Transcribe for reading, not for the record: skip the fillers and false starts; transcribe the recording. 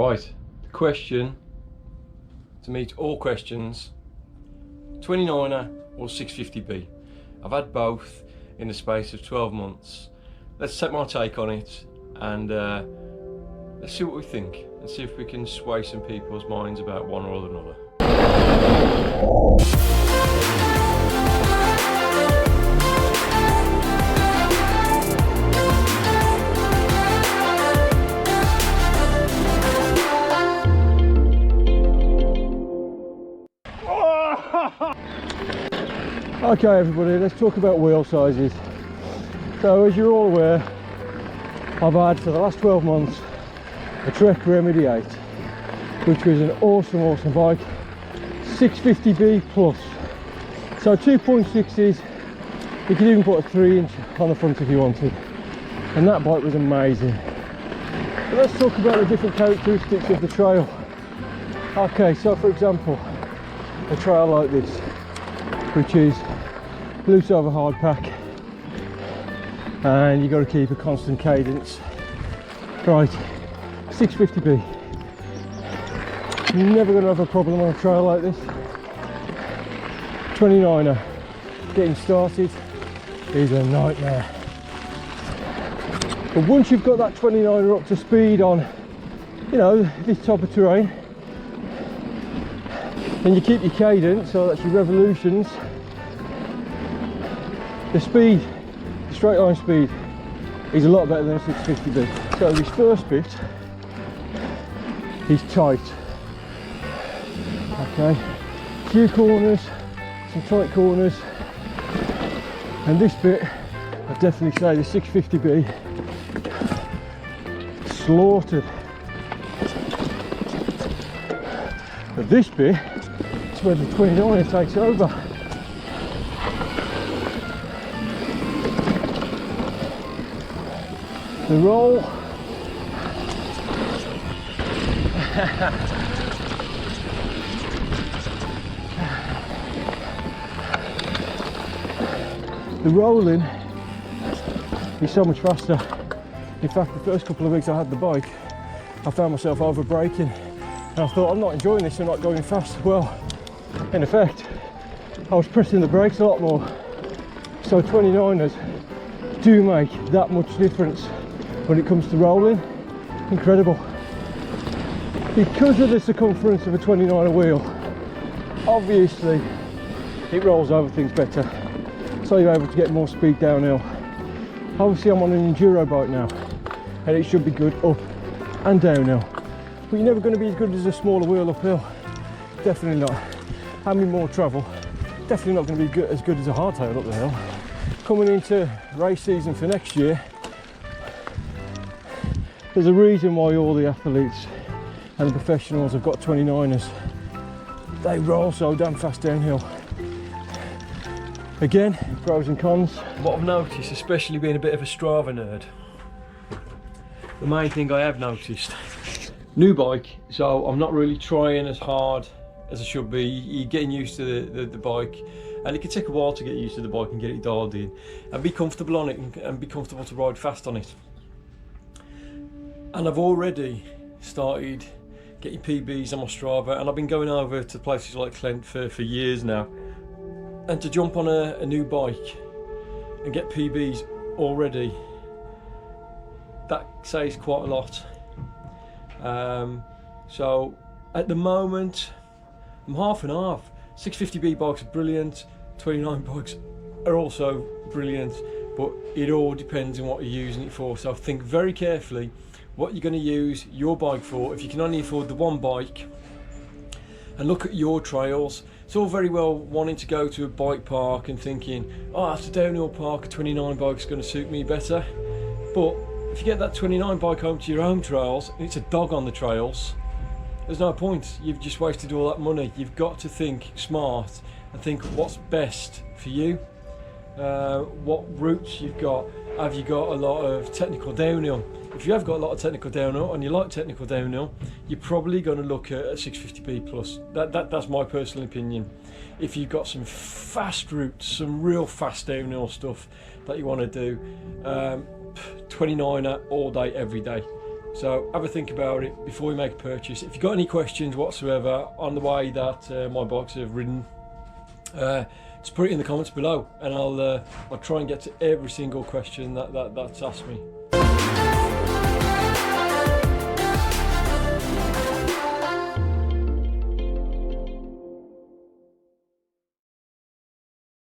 Right, the question to meet all questions, 29er or 650B. I've had both in the space of 12 months. Let's take my take on it and let's see what we think and see if we can sway some people's minds about one or another. Okay everybody, let's talk about wheel sizes. So as you're all aware, I've had for the last 12 months a Trek Remedy 8, which was an awesome bike, 650B plus. So 2.6s, you could even put a 3-inch on the front if you wanted, and that bike was amazing. But let's talk about the different characteristics of the trail. Okay, so for example, a trail like this, which is loose over hard pack, and you've got to keep a constant cadence. Right, 650B, never going to have a problem on a trail like this. 29er, getting started is a nightmare. But once you've got that 29er up to speed on, you know, this type of terrain, and you keep your cadence, so that's your revolutions, the speed, the straight line speed, is a lot better than a 650B. So this first bit is tight. Okay, few corners, some tight corners, and this bit, I'd definitely say the 650B, slaughtered. But this bit is where the 29er takes over. The roll, the rolling is so much faster. In fact, the first couple of weeks I had the bike, I found myself over braking, and I thought, I'm not enjoying this, I'm not going fast. Well, in effect, I was pressing the brakes a lot more. So 29ers do make that much difference when it comes to rolling. Incredible. Because of the circumference of a 29er wheel, obviously it rolls over things better, so you're able to get more speed downhill. Obviously I'm on an enduro bike now, and it should be good up and downhill, but you're never going to be as good as a smaller wheel uphill. Definitely not. Having more travel, definitely not going to be as good as a hardtail up the hill. Coming into race season for next year, there's a reason why all the athletes and the professionals have got 29ers. They roll so damn fast downhill. Again, pros and cons. What I've noticed, especially being a bit of a Strava nerd, the main thing I have noticed, new bike, so I'm not really trying as hard as I should be. You're getting used to the bike, and it can take a while to get used to the bike and get it dialed in and be comfortable on it and be comfortable to ride fast on it. And I've already started getting PBs on my Strava, and I've been going over to places like Clent for years now, and to jump on a new bike and get PBs already, that says quite a lot. So at the moment I'm half and half. 650B bikes are brilliant, 29 bikes are also brilliant, but it all depends on what you're using it for. So think very carefully what you're going to use your bike for. If you can only afford the one bike, and look at your trails. It's all very well wanting to go to a bike park and thinking, oh, that's a downhill park, a 29 bike's going to suit me better. But if you get that 29 bike home to your home trails and it's a dog on the trails, there's no point. You've just wasted all that money. You've got to think smart and think what's best for you. What routes you've got. Have you got a lot of technical downhill? If you have got a lot of technical downhill and you like technical downhill, you're probably going to look at a 650B plus. That's my personal opinion. If you've got some fast routes, some real fast downhill stuff that you want to do, 29er all day, every day. So have a think about it before you make a purchase. If you've got any questions whatsoever on the way that my bikes have ridden, just put it in the comments below, and I'll try and get to every single question that's asked me.